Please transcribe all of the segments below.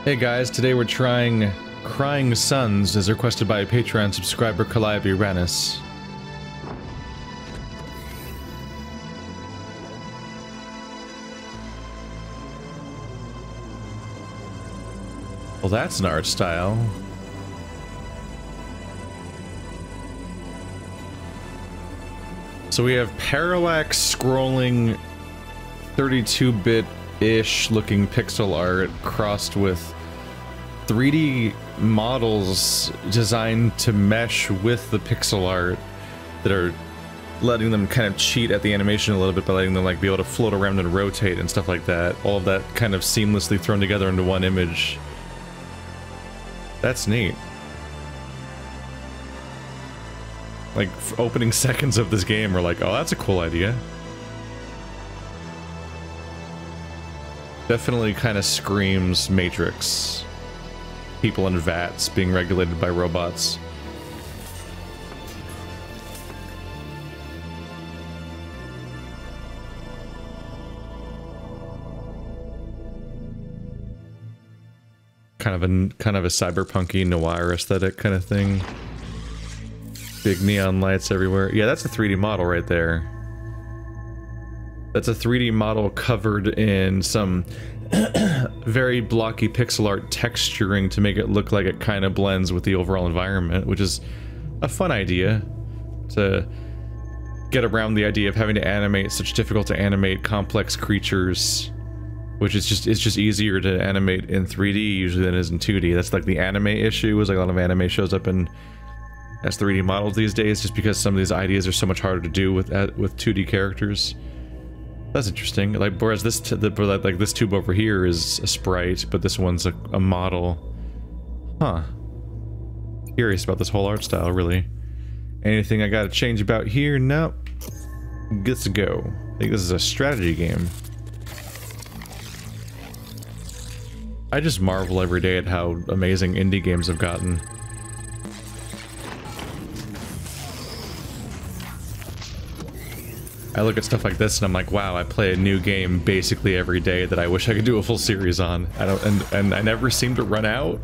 Hey guys, today we're trying Crying Suns as requested by a Patreon subscriber, Calliope Rannis. Well, that's an art style. So we have parallax scrolling 32-bit-ish looking pixel art crossed with 3D models designed to mesh with the pixel art that are letting them kind of cheat at the animation a little bit by letting them like be able to float around and rotate and stuff like that. All of that kind of seamlessly thrown together into one image. That's neat. Like, opening seconds of this game are like, oh, that's a cool idea. Definitely kind of screams Matrix. People in vats being regulated by robots. Kind of a cyberpunky noir aesthetic kind of thing. Big neon lights everywhere. Yeah, that's a 3D model right there. That's a 3D model covered in some very blocky pixel art texturing to make it look like it kind of blends with the overall environment, which is a fun idea to get around the idea of having to animate such difficult to animate complex creatures, which is just, it's just easier to animate in 3D usually than it is in 2D. That's like the anime issue, is like a lot of anime shows up in as 3D models these days just because some of these ideas are so much harder to do with 2D characters. That's interesting. Like, whereas this this tube over here is a sprite, but this one's a model. Huh. Curious about this whole art style, really. Anything I gotta change about here? Nope. Good to go. I think this is a strategy game. I just marvel every day at how amazing indie games have gotten. I look at stuff like this and I'm like, wow, I play a new game basically every day that I wish I could do a full series on. I don't, and I never seem to run out.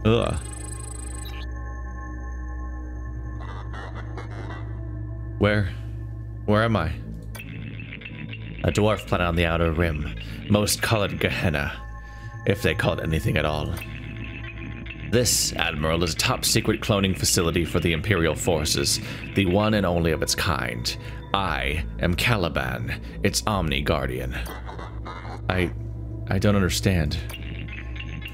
Ugh. Where am I? A dwarf planet on the outer rim. Most call it Gehenna, if they call it anything at all. This, Admiral, is a top-secret cloning facility for the Imperial forces, the one and only of its kind. I am Caliban, its Omni Guardian. I don't understand.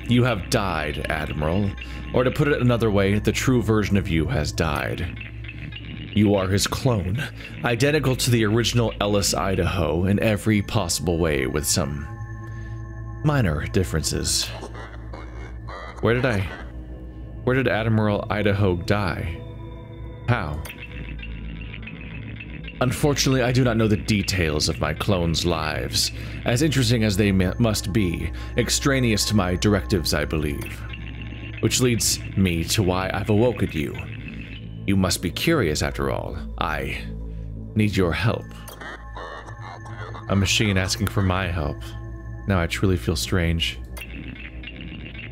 You have died, Admiral. Or to put it another way, the true version of you has died. You are his clone, identical to the original Ellis, Idaho in every possible way with some minor differences. Where did Admiral Idaho die? How? Unfortunately, I do not know the details of my clones' lives, as interesting as they must be, extraneous to my directives, I believe. Which leads me to why I've awoken you. You must be curious, after all. I need your help. A machine asking for my help. Now I truly feel strange.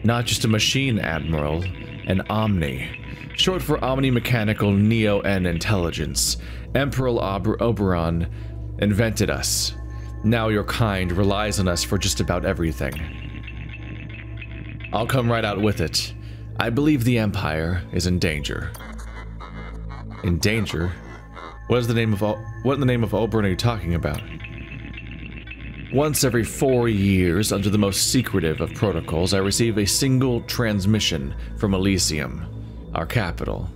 Not just a machine, Admiral. An Omni. Short for Omni-Mechanical Neo-N Intelligence. Emperor Oberon invented us. Now your kind relies on us for just about everything. I'll come right out with it. I believe the Empire is in danger. In danger? What in the name of Oberon are you talking about? Once every 4 years, under the most secretive of protocols, I receive a single transmission from Elysium, our capital.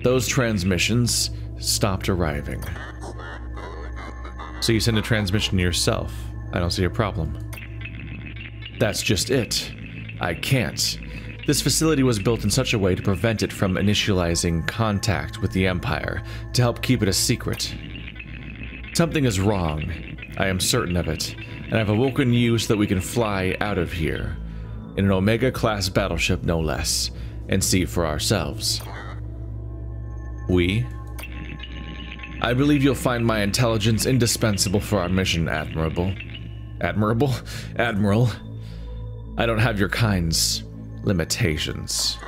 Those transmissions stopped arriving. So you send a transmission yourself. I don't see a problem. That's just it. I can't. This facility was built in such a way to prevent it from initializing contact with the Empire, to help keep it a secret. Something is wrong. I am certain of it, and I've awoken you so that we can fly out of here, in an Omega-class battleship no less, and see for ourselves. We? I believe you'll find my intelligence indispensable for our mission, Admiral. I don't have your kind's limitations.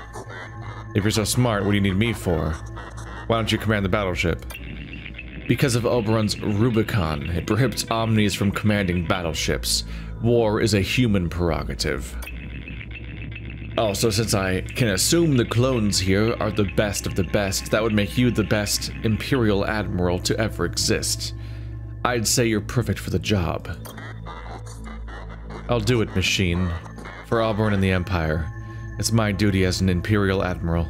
If you're so smart, what do you need me for? Why don't you command the battleship? Because of Oberon's Rubicon, it prohibits Omnis from commanding battleships. War is a human prerogative. Also, since I can assume the clones here are the best of the best, that would make you the best Imperial Admiral to ever exist. I'd say you're perfect for the job. I'll do it, machine. For Oberon and the Empire. It's my duty as an Imperial Admiral.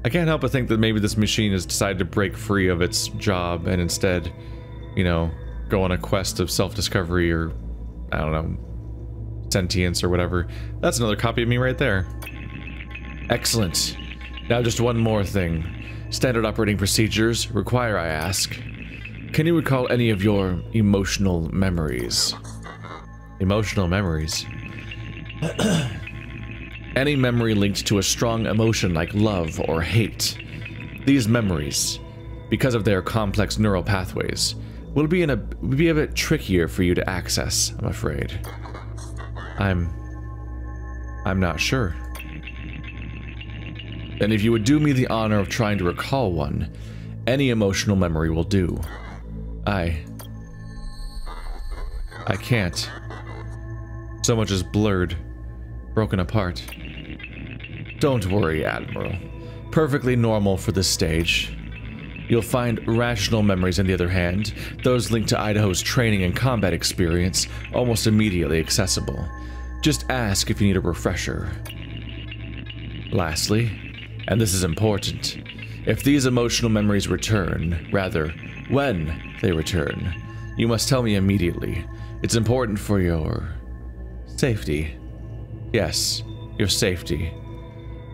I can't help but think that maybe this machine has decided to break free of its job and instead, you know, go on a quest of self-discovery or, I don't know, sentience or whatever. That's another copy of me right there. Excellent. Now just one more thing. Standard operating procedures require I ask, can you recall any of your emotional memories? Emotional memories? Any memory linked to a strong emotion like love or hate. These memories, because of their complex neural pathways, will be a bit trickier for you to access, I'm afraid. I'm not sure. And if you would do me the honor of trying to recall one, any emotional memory will do. I can't. So much is blurred, broken apart. Don't worry, Admiral. Perfectly normal for this stage. You'll find rational memories, on the other hand, those linked to Idaho's training and combat experience, almost immediately accessible. Just ask if you need a refresher. Lastly, and this is important, if these emotional memories return, rather, when they return, you must tell me immediately. It's important for your safety. Yes, your safety.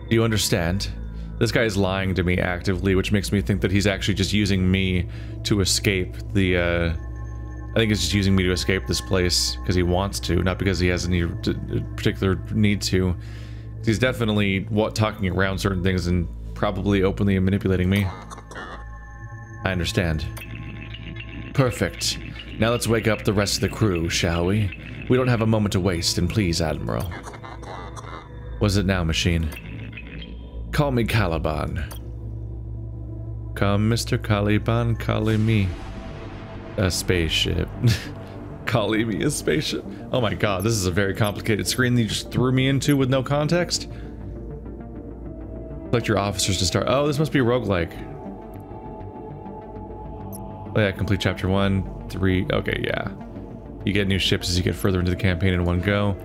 Do you understand? This guy is lying to me actively, which makes me think that he's actually just using me to escape the, I think he's just using me to escape this place because he wants to, not because he has any particular need to. He's definitely talking around certain things and probably openly manipulating me. I understand. Perfect. Now let's wake up the rest of the crew, shall we? We don't have a moment to waste, and please, Admiral. Was it now, machine? Call me Caliban. Come, Mr. Caliban, calling me a spaceship. Calling me a spaceship. Oh my god, this is a very complicated screen that you just threw me into with no context. Select your officers to start. Oh, this must be a roguelike. Oh yeah, complete chapter 1, 3. Okay, yeah. You get new ships as you get further into the campaign in one go.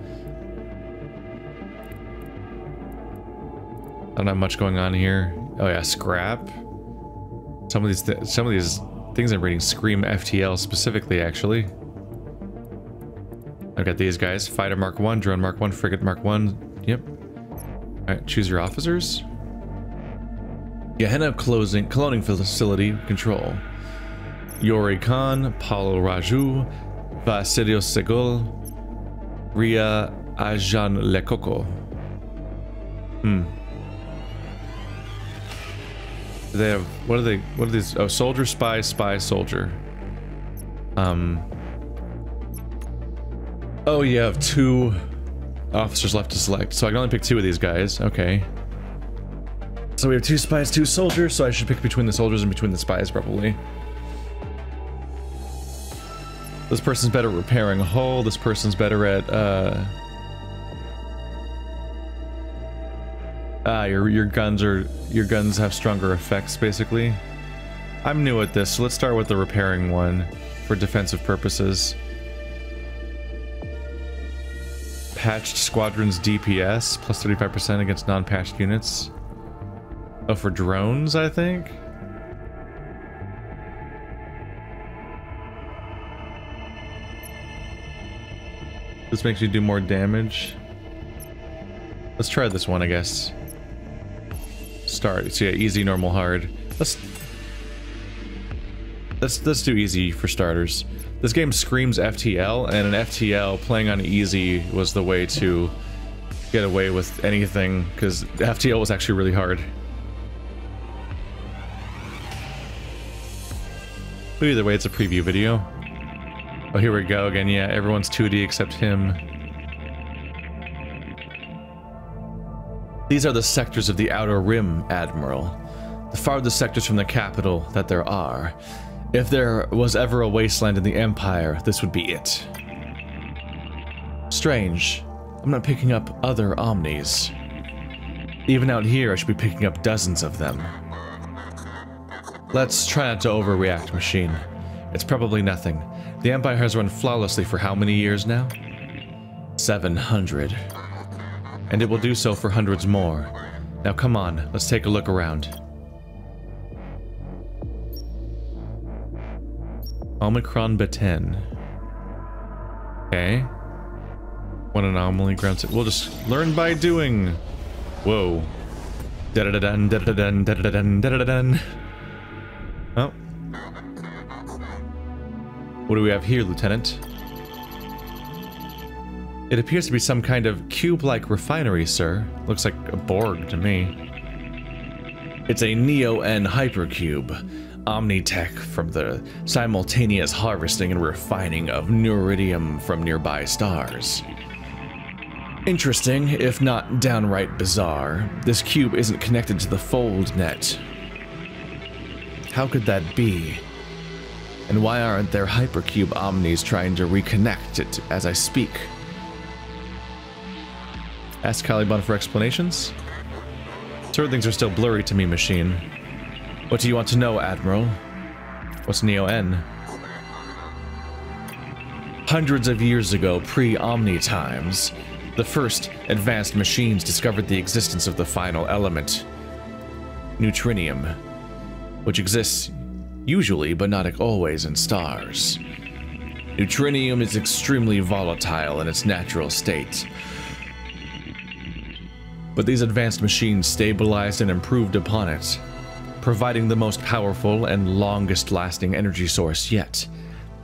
I don't have much going on here. Oh yeah, scrap. Some of these things I'm reading scream FTL specifically, actually. I've got these guys: fighter Mark 1, drone Mark 1, frigate Mark 1. Yep. All right, choose your officers. Gehenna cloning facility control. Yori Khan, Paulo Raju, Vasilio Segul, Ria Ajan Lekoko. They have, what are these? Oh, soldier, spy, soldier. Oh, you have 2 officers left to select, so I can only pick 2 of these guys. Okay. So we have 2 spies, 2 soldiers, so I should pick between the soldiers and between the spies, probably. This person's better at repairing a hull, this person's better at, your guns have stronger effects, basically. I'm new at this, so let's start with the repairing one for defensive purposes. Patched squadrons DPS, plus 35% against non-patched units. Oh, for drones, I think? This makes you do more damage. Let's try this one, I guess. Start. So yeah, easy, normal, hard. Let's do easy for starters. This game screams FTL, and an FTL playing on easy was the way to get away with anything, because FTL was actually really hard. But either way, it's a preview video. Oh, here we go again. Yeah, everyone's 2D except him. These are the sectors of the Outer Rim, Admiral. The farthest sectors from the capital that there are. If there was ever a wasteland in the Empire, this would be it. Strange. I'm not picking up other Omnis. Even out here, I should be picking up dozens of them. Let's try not to overreact, machine. It's probably nothing. The Empire has run flawlessly for how many years now? 700. And it will do so for hundreds more. Now come on, let's take a look around. Omicron Beten. Okay. One anomaly grounds it. We'll just learn by doing. Whoa. Da-da-da-dun, da-da-da-dun, da-da-da-dun, da-da-da-dun. Oh. What do we have here, Lieutenant? It appears to be some kind of cube-like refinery, sir. Looks like a Borg to me. It's a Neo-N hypercube. Omnitech from the simultaneous harvesting and refining of neuridium from nearby stars. Interesting, if not downright bizarre. This cube isn't connected to the fold net. How could that be? And why aren't there hypercube omnis trying to reconnect it as I speak? Ask Caliban for explanations? Certain things are still blurry to me, machine. What do you want to know, Admiral? What's Neo-N? Hundreds of years ago, pre-Omni times, the first advanced machines discovered the existence of the final element, neutrinium, which exists usually but not always in stars. Neutrinium is extremely volatile in its natural state. But these advanced machines stabilized and improved upon it, providing the most powerful and longest-lasting energy source yet,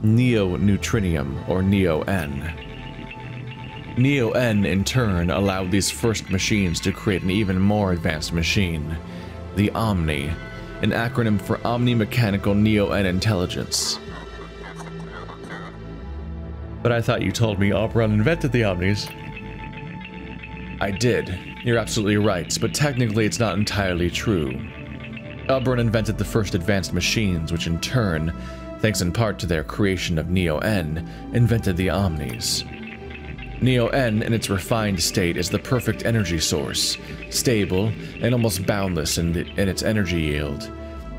neo-neutrinium, or Neo-N. Neo-N, in turn, allowed these first machines to create an even more advanced machine, the Omni, an acronym for Omni-Mechanical Neo-N Intelligence. But I thought you told me Oberon invented the Omnis. I did. You're absolutely right, but technically it's not entirely true. Oberon invented the first advanced machines, which in turn, thanks in part to their creation of Neo-N, invented the Omnis. Neo-N, in its refined state, is the perfect energy source, stable and almost boundless in its energy yield.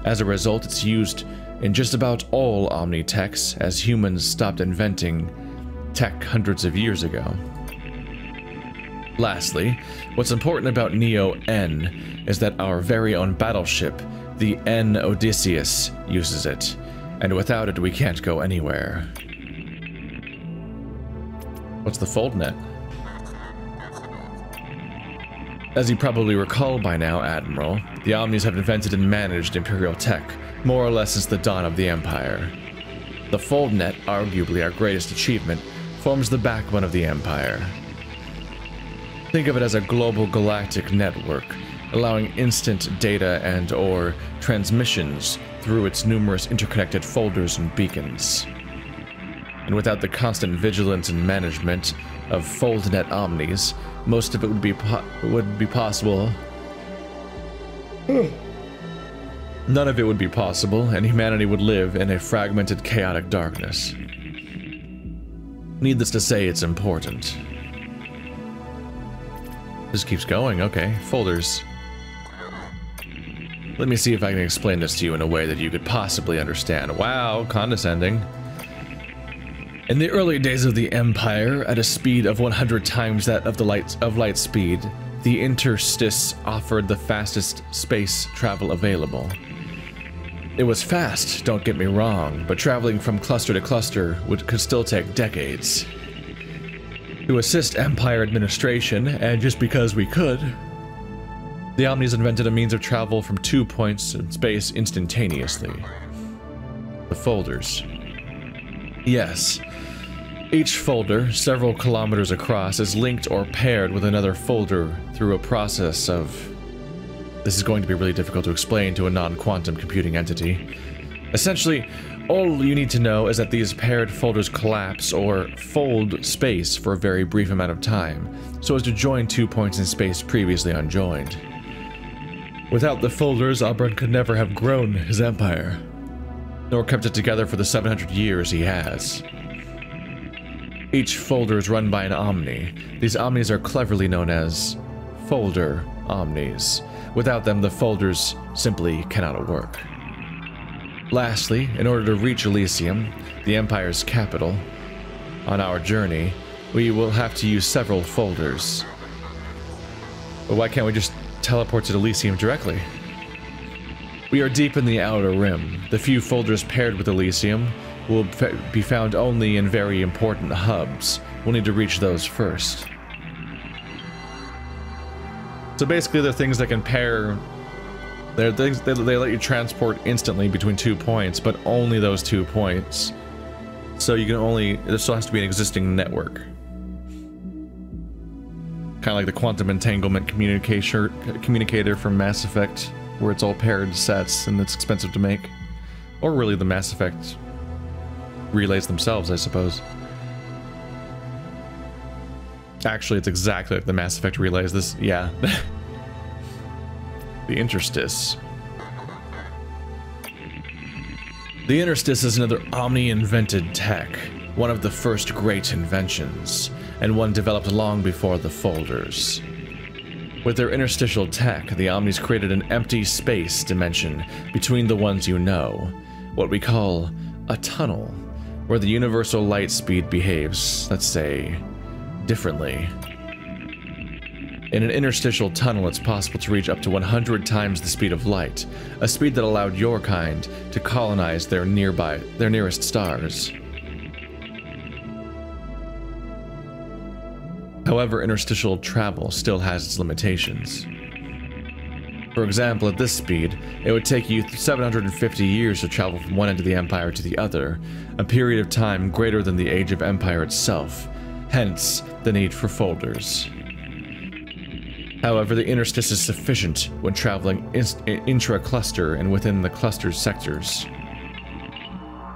As a result, it's used in just about all Omni-techs, as humans stopped inventing tech hundreds of years ago. Lastly, what's important about Neo-N is that our very own battleship, the N Odysseus, uses it, and without it we can't go anywhere. What's the foldnet? As you probably recall by now, Admiral, the Omnis have invented and managed Imperial tech, more or less since the dawn of the Empire. The foldnet, arguably our greatest achievement, forms the backbone of the Empire. Think of it as a global galactic network, allowing instant data and/or transmissions through its numerous interconnected folders and beacons. And without the constant vigilance and management of FoldNet Omnis, most of it would be possible. None of it would be possible, and humanity would live in a fragmented, chaotic darkness. Needless to say, it's important. This keeps going, okay. Folders. Let me see if I can explain this to you in a way that you could possibly understand. Wow, condescending. In the early days of the Empire, at a speed of 100 times that of light speed, the interstice offered the fastest space travel available. It was fast, don't get me wrong, but traveling from cluster to cluster could still take decades. To assist Empire administration, and just because we could, the Omnis invented a means of travel from 2 points in space instantaneously. The folders. Yes. Each folder, several kilometers across, is linked or paired with another folder through a process of... This is going to be really difficult to explain to a non-quantum computing entity. Essentially, all you need to know is that these paired folders collapse or fold space for a very brief amount of time, so as to join 2 points in space previously unjoined. Without the folders, Oberon could never have grown his empire, nor kept it together for the 700 years he has. Each folder is run by an Omni. These Omnis are cleverly known as folder Omnis. Without them, the folders simply cannot work. Lastly, in order to reach Elysium, the Empire's capital, on our journey, we will have to use several folders. But why can't we just teleport to Elysium directly? We are deep in the Outer Rim. The few folders paired with Elysium will be found only in very important hubs. We'll need to reach those first. So basically they're things that can pair. They're things they let you transport instantly between 2 points, but only those 2 points. So you can only, there still has to be an existing network. Kind of like the quantum entanglement communicator from Mass Effect, where it's all paired sets and it's expensive to make. Or really the Mass Effect relays themselves, I suppose. Actually, it's exactly like the Mass Effect relays. This, yeah. The interstice. The interstice is another Omni-invented tech, one of the first great inventions, and one developed long before the folders. With their interstitial tech, the Omnis created an empty space dimension between the ones you know, what we call a tunnel, where the universal light speed behaves, let's say, differently. In an interstitial tunnel, it's possible to reach up to 100 times the speed of light, a speed that allowed your kind to colonize their nearest stars. However, interstitial travel still has its limitations. For example, at this speed, it would take you 750 years to travel from one end of the Empire to the other, a period of time greater than the Age of Empire itself, hence the need for folders. However, the interstice is sufficient when traveling intra-cluster and within the cluster's sectors.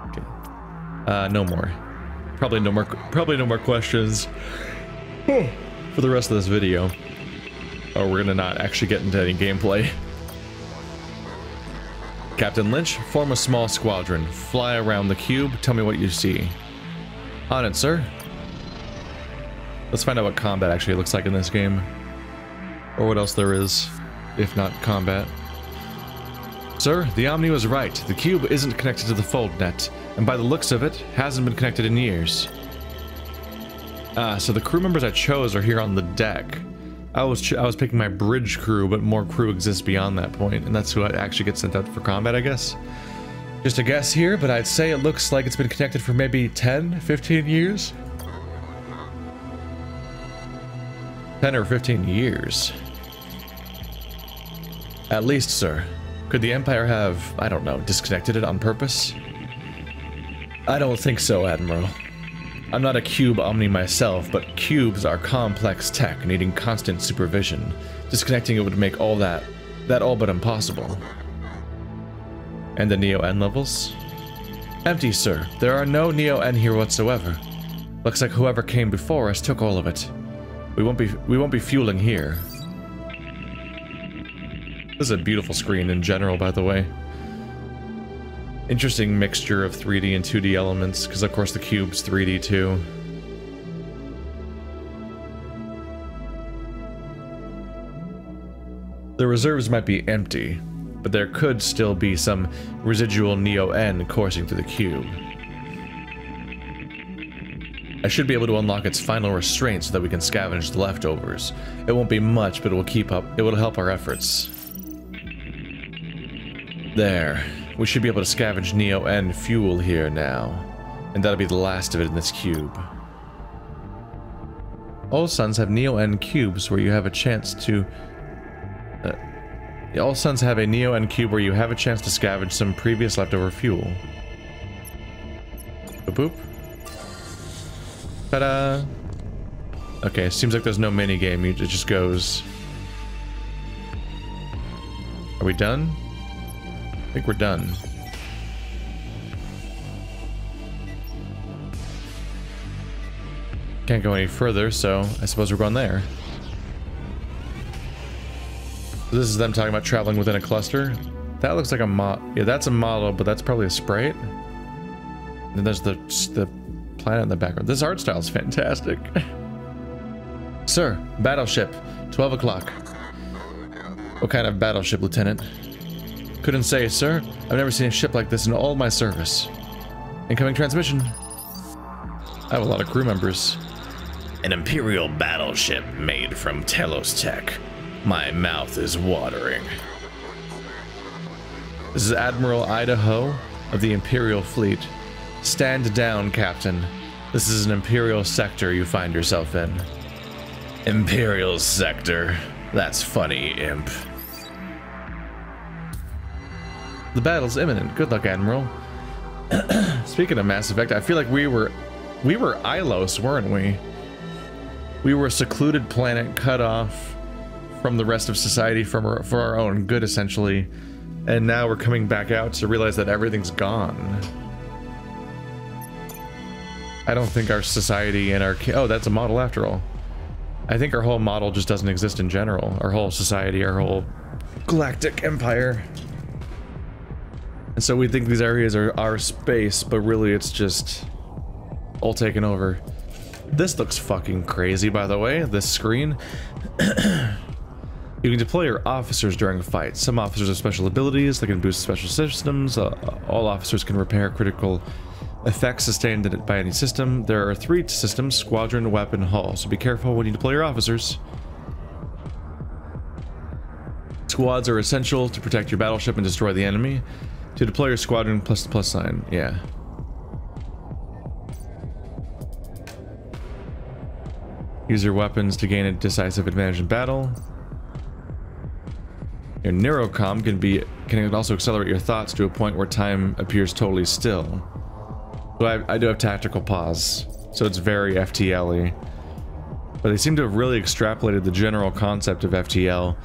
Okay. No more. Probably no more questions for the rest of this video. Or we're gonna not actually get into any gameplay. Captain Lynch, form a small squadron. Fly around the cube. Tell me what you see. On it, sir. Let's find out what combat actually looks like in this game. Or what else there is, if not combat. Sir, the Omni was right. The cube isn't connected to the fold net, and by the looks of it, hasn't been connected in years. So the crew members I chose are here on the deck. I was picking my bridge crew, but more crew exists beyond that point, and that's who actually gets sent out for combat, I guess. Just a guess here, but I'd say it looks like it's been connected for maybe 10, 15 years? 10 or 15 years. At least, sir. Could the Empire have, I don't know, disconnected it on purpose? I don't think so, Admiral. I'm not a cube Omni myself, but cubes are complex tech needing constant supervision. Disconnecting it would make all that all but impossible. And the Neo-N levels? Empty, sir. There are no Neo-N here whatsoever. Looks like whoever came before us took all of it. We won't be fueling here. This is a beautiful screen in general, by the way. Interesting mixture of 3D and 2D elements, because of course the cube's 3D too. The reserves might be empty, but there could still be some residual Neo-N coursing through the cube. I should be able to unlock its final restraint so that we can scavenge the leftovers. It won't be much, but it will help our efforts. There. We should be able to scavenge Neo-N fuel here now. And that'll be the last of it in this cube. All suns have Neo-N cubes where you have a chance to... all suns have a Neo-N cube where you have a chance to scavenge some previous leftover fuel. Boop boop. Ta-da! Okay, seems like there's no minigame, it just goes. Are we done? I think we're done. Can't go any further, so I suppose we're going there. This is them talking about traveling within a cluster. That looks like a yeah, that's a model, but that's probably a sprite. And then there's the planet in the background. This art style is fantastic. Sir, battleship, 12 o'clock. What kind of battleship, Lieutenant? Couldn't say, sir. I've never seen a ship like this in all my service. Incoming transmission. I have a lot of crew members. An Imperial battleship made from Telos tech. My mouth is watering. This is Admiral Idaho of the Imperial Fleet. Stand down, Captain. This is an Imperial sector you find yourself in. Imperial sector? That's funny, imp. The battle's imminent. Good luck, Admiral. Speaking of Mass Effect, I feel like we were Ilos, weren't we? We were a secluded planet cut off from the rest of society for our own good, essentially. And now we're coming back out to realize that everything's gone. I don't think our society and our... Oh, that's a model after all. I think our whole model just doesn't exist in general. Our whole society, our whole galactic empire. And so we think these areas are our space, but really it's just all taken over. This looks fucking crazy, by the way, this screen. You can deploy your officers during a fight. Some officers have special abilities that can boost special systems. All officers can repair critical effects sustained by any system. There are 3 systems: squadron, weapon, hull. So be careful when you deploy your officers. Squads are essential to protect your battleship and destroy the enemy. To deploy your squadron, plus the plus sign. Yeah. Use your weapons to gain a decisive advantage in battle. Your neurocom can also accelerate your thoughts to a point where time appears totally still. So I do have tactical pause, so it's very FTL-y. But they seem to have really extrapolated the general concept of FTL.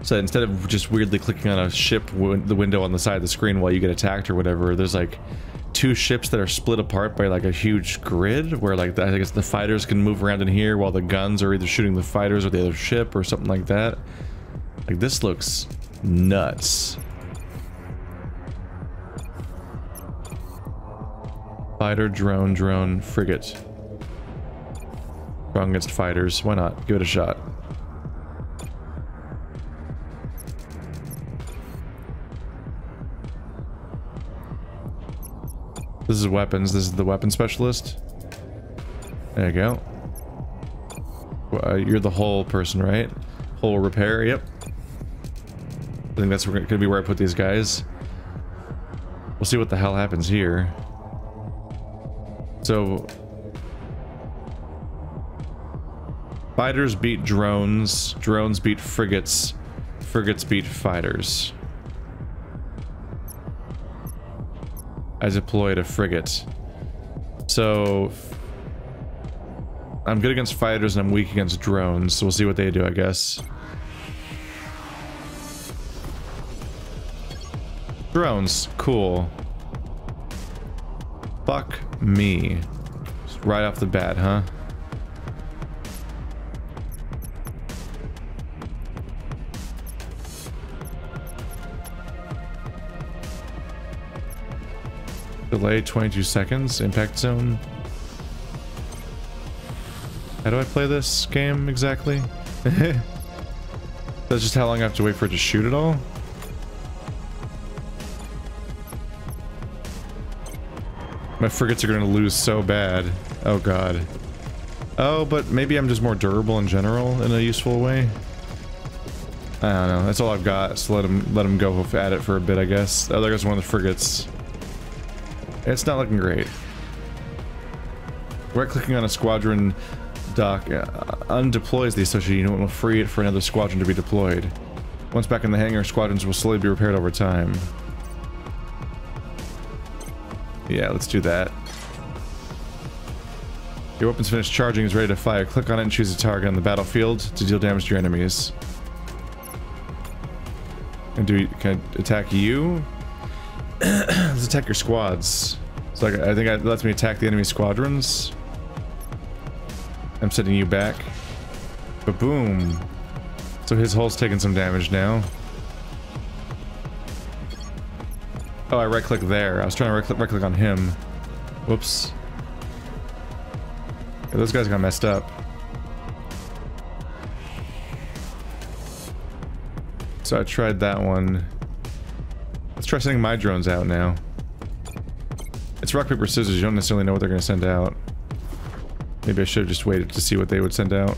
So instead of just weirdly clicking on a ship, the window on the side of the screen while you get attacked or whatever, there's like 2 ships that are split apart by like a huge grid where like I guess the fighters can move around in here while the guns are either shooting the fighters or the other ship or something like that. Like, this looks nuts. Fighter, drone, frigate. Strong against fighters. Why not? Give it a shot. This is weapons. This is the weapon specialist. There you go. You're the hull person, right? Hull repair, yep. I think that's gonna be where I put these guys. We'll see what the hell happens here. So... fighters beat drones. Drones beat frigates. Frigates beat fighters. I deployed a frigate. So... I'm good against fighters and I'm weak against drones, so we'll see what they do, I guess. Drones, cool. Fuck me. Just right off the bat, huh? Delay 22 seconds, impact zone. How do I play this game exactly? That's just how long I have to wait for it to shoot it all? My frigates are gonna lose so bad. Oh god. Oh, but maybe I'm just more durable in general in a useful way. I don't know. That's all I've got. So let him go at it for a bit, I guess. Oh, there goes one of the frigates. It's not looking great. Right-clicking on a squadron dock undeploys the associated unit and will free it for another squadron to be deployed. Once back in the hangar, squadrons will slowly be repaired over time. Yeah, let's do that. Your weapon's finished charging, is ready to fire. Click on it and choose a target on the battlefield to deal damage to your enemies. And can I attack you? Let's attack your squads. So I think it lets me attack the enemy squadrons. I'm sending you back. Ba-boom. So his hull's taking some damage now. Oh, I right-click there. I was trying to right-click on him. Whoops. Yeah, those guys got messed up. So I tried that one. Let's try sending my drones out now. It's rock, paper, scissors. You don't necessarily know what they're going to send out. Maybe I should have just waited to see what they would send out.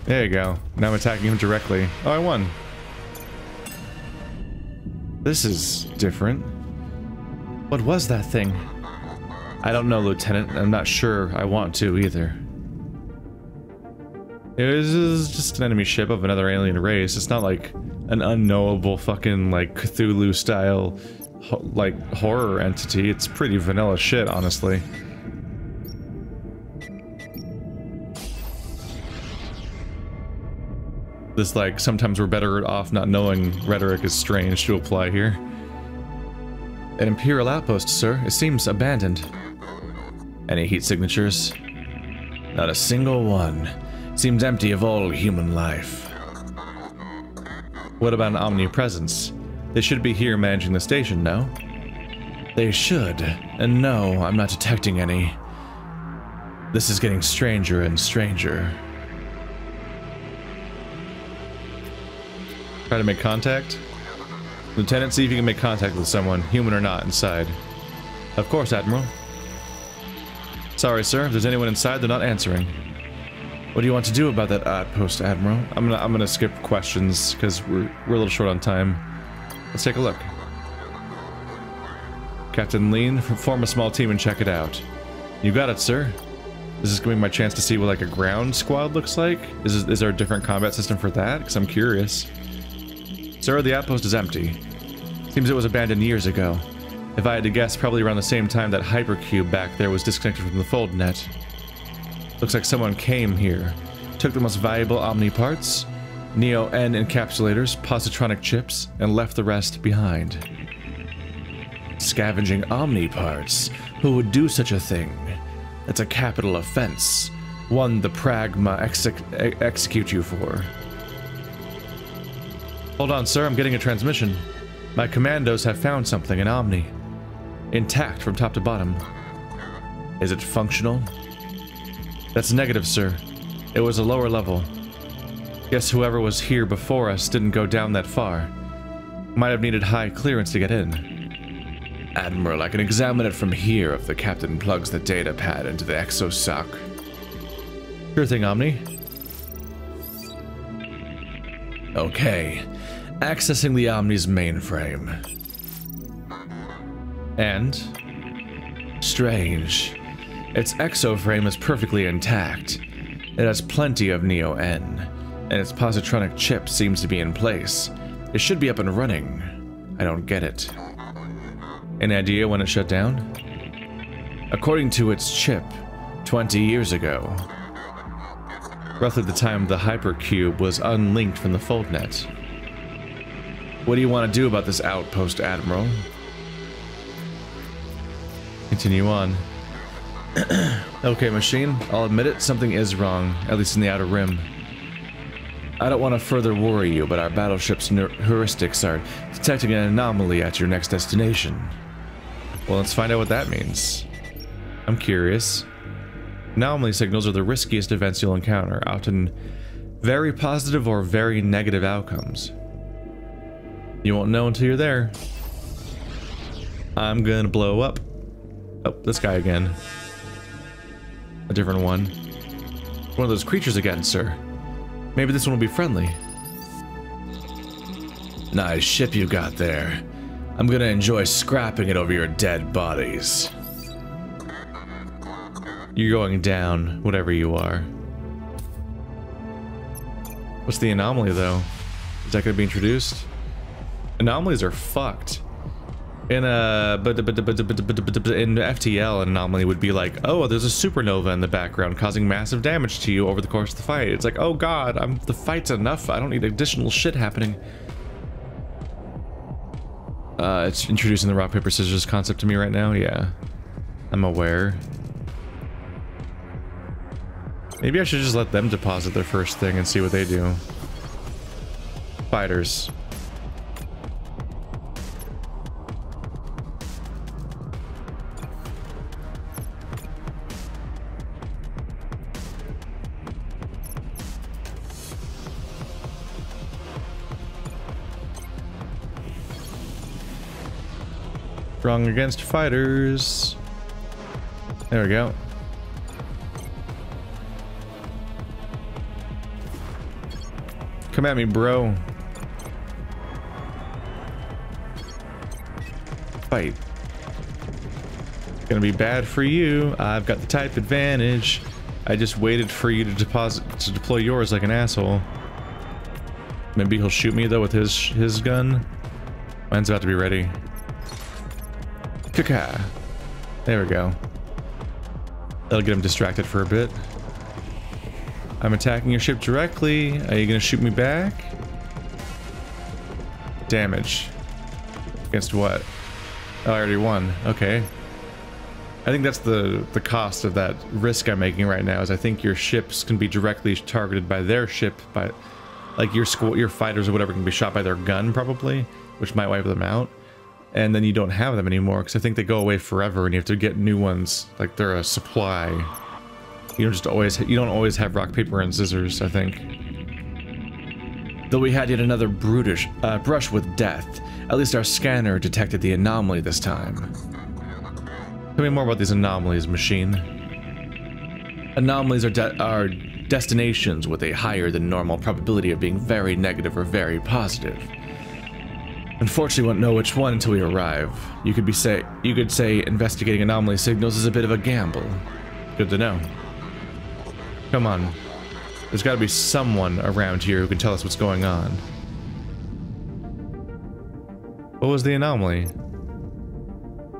There you go. Now I'm attacking him directly. Oh, I won. This is different. What was that thing? I don't know, Lieutenant. I'm not sure I want to either. It was just an enemy ship of another alien race. It's not like an unknowable fucking like Cthulhu style like horror entity. It's pretty vanilla shit, honestly. This like sometimes we're better off not knowing rhetoric is strange to apply here. An Imperial outpost, sir. It seems abandoned. Any heat signatures? Not a single one. Seems empty of all human life. What about an omnipresence? They should be here managing the station, no? They should. And no, I'm not detecting any. This is getting stranger and stranger. Try to make contact? Lieutenant, see if you can make contact with someone, human or not, inside. Of course, Admiral. Sorry, sir. If there's anyone inside, they're not answering. What do you want to do about that outpost, Admiral? I'm gonna skip questions because we're a little short on time. Let's take a look. Captain Lean, form a small team and check it out. You got it, sir. This is gonna be my chance to see what like a ground squad looks like. Is there a different combat system for that? Because I'm curious. Sir, the outpost is empty. Seems it was abandoned years ago. If I had to guess, probably around the same time that hypercube back there was disconnected from the fold net. Looks like someone came here, took the most valuable Omni parts, Neo-N encapsulators, positronic chips, and left the rest behind. Scavenging Omni parts? Who would do such a thing? It's a capital offense, one the Pragma execute you for. Hold on, sir, I'm getting a transmission. My commandos have found something in Omni. Intact from top to bottom. Is it functional? That's negative, sir. It was a lower level. Guess whoever was here before us didn't go down that far. Might have needed high clearance to get in. Admiral, I can examine it from here if the captain plugs the data pad into the exosoc. Sure thing, Omni. Okay. Accessing the Omni's mainframe. And... strange. Its exoframe is perfectly intact. It has plenty of Neo-N, and its positronic chip seems to be in place. It should be up and running. I don't get it. Any idea when it shut down? According to its chip, 20 years ago. Roughly the time the hypercube was unlinked from the foldnet. What do you want to do about this outpost, Admiral? Continue on. Okay, machine, I'll admit it, something is wrong, at least in the outer rim. I don't want to further worry you, but our battleship's heuristics are detecting an anomaly at your next destination. Well, let's find out what that means. I'm curious. Anomaly signals are the riskiest events you'll encounter, often very positive or very negative outcomes. You won't know until you're there. I'm gonna blow up. Oh, this guy again. A different one. One of those creatures again, sir. Maybe this one will be friendly. Nice ship you got there. I'm gonna enjoy scrapping it over your dead bodies. You're going down, whatever you are. What's the anomaly, though? Is that gonna be introduced? Anomalies are fucked. In FTL, an anomaly would be like, oh, there's a supernova in the background causing massive damage to you over the course of the fight. It's like, oh god, the fight's enough. I don't need additional shit happening. It's introducing the rock, paper, scissors concept to me right now. Yeah, I'm aware. Maybe I should just let them deposit their first thing and see what they do. Fighters. Strong against fighters. There we go. Come at me, bro. Fight. Gonna be bad for you. I've got the type advantage. I just waited for you to deploy yours like an asshole. Maybe he'll shoot me though with his gun. Mine's about to be ready. Kaka. There we go. That'll get him distracted for a bit. I'm attacking your ship directly. Are you gonna shoot me back? Damage. Against what? Oh, I already won. Okay. I think that's the cost of that risk I'm making right now, is I think your ships can be directly targeted by their ship, by like your fighters or whatever can be shot by their gun probably, which might wipe them out. And then you don't have them anymore, because I think they go away forever and you have to get new ones, like they're a supply. You don't always have rock, paper, and scissors, I think. Though we had yet another brutish brush with death, at least our scanner detected the anomaly this time. Tell me more about these anomalies, machine. Anomalies are destinations with a higher than normal probability of being very negative or very positive. Unfortunately, we won't know which one until we arrive. You could say investigating anomaly signals is a bit of a gamble. Good to know. Come on. There's got to be someone around here who can tell us what's going on. What was the anomaly?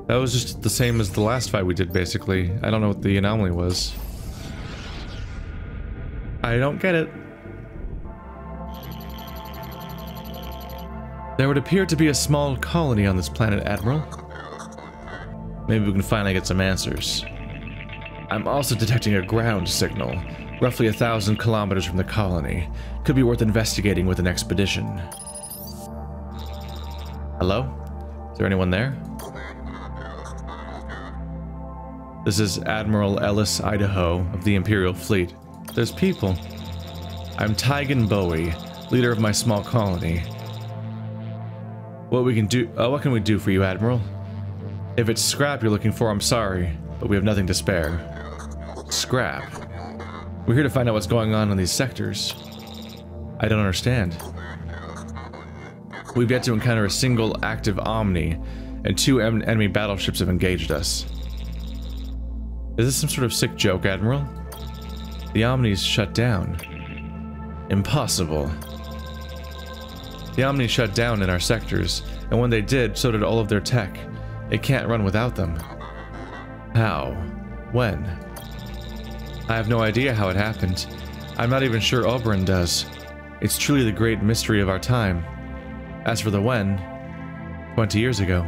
That was just the same as the last fight we did, basically. I don't know what the anomaly was. I don't get it. There would appear to be a small colony on this planet, Admiral. Maybe we can finally get some answers. I'm also detecting a ground signal, roughly 1,000 kilometers from the colony. Could be worth investigating with an expedition. Hello? Is there anyone there? This is Admiral Ellis Idaho of the Imperial Fleet. There's people. I'm Tygan Bowie, leader of my small colony. What can we do for you, Admiral? If it's scrap you're looking for, I'm sorry, but we have nothing to spare. Scrap? We're here to find out what's going on in these sectors. I don't understand. We've yet to encounter a single active Omni, and 2 enemy battleships have engaged us. Is this some sort of sick joke, Admiral? The Omni's shut down. Impossible. The Omni shut down in our sectors, and when they did, so did all of their tech. It can't run without them. How? When? I have no idea how it happened. I'm not even sure Oberyn does. It's truly the great mystery of our time. As for the when, 20 years ago.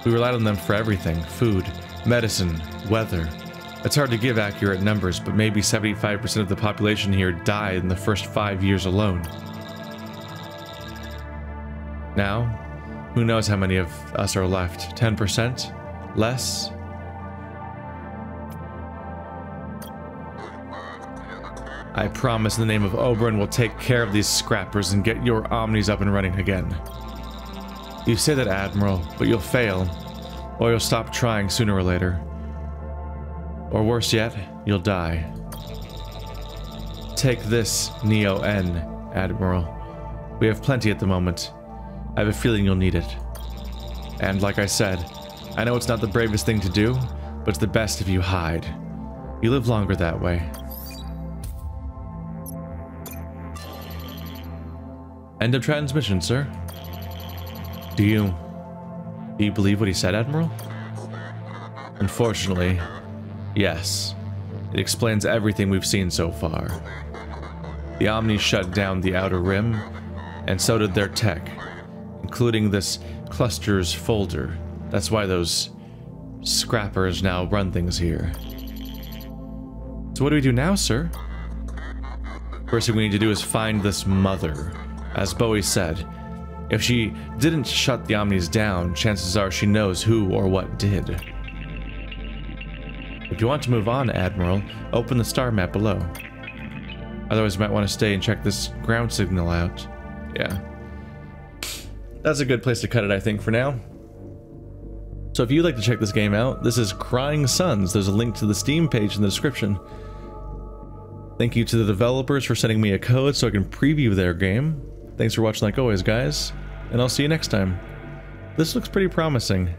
We relied on them for everything: food, medicine, weather. It's hard to give accurate numbers, but maybe 75% of the population here died in the first 5 years alone. Now, who knows how many of us are left? 10%? Less? I promise in the name of Oberyn we'll take care of these scrappers and get your Omnis up and running again. You say that, Admiral, but you'll fail, or you'll stop trying sooner or later. Or worse yet, you'll die. Take this, Neo-N, Admiral. We have plenty at the moment. I have a feeling you'll need it. And like I said, I know it's not the bravest thing to do, but it's the best if you hide. You live longer that way. End of transmission, sir. Do you Do you believe what he said, Admiral? Unfortunately, yes. It explains everything we've seen so far. The Omni shut down the Outer Rim, and so did their tech, including this cluster's folder. That's why those scrappers now run things here. So what do we do now, sir? First thing we need to do is find this mother. As Bowie said, if she didn't shut the Omnis down, chances are she knows who or what did. If you want to move on, Admiral, open the star map below. Otherwise, you might want to stay and check this ground signal out. Yeah. That's a good place to cut it, I think, for now. So if you'd like to check this game out, this is Crying Suns. There's a link to the Steam page in the description. Thank you to the developers for sending me a code so I can preview their game. Thanks for watching like always, guys, and I'll see you next time. This looks pretty promising.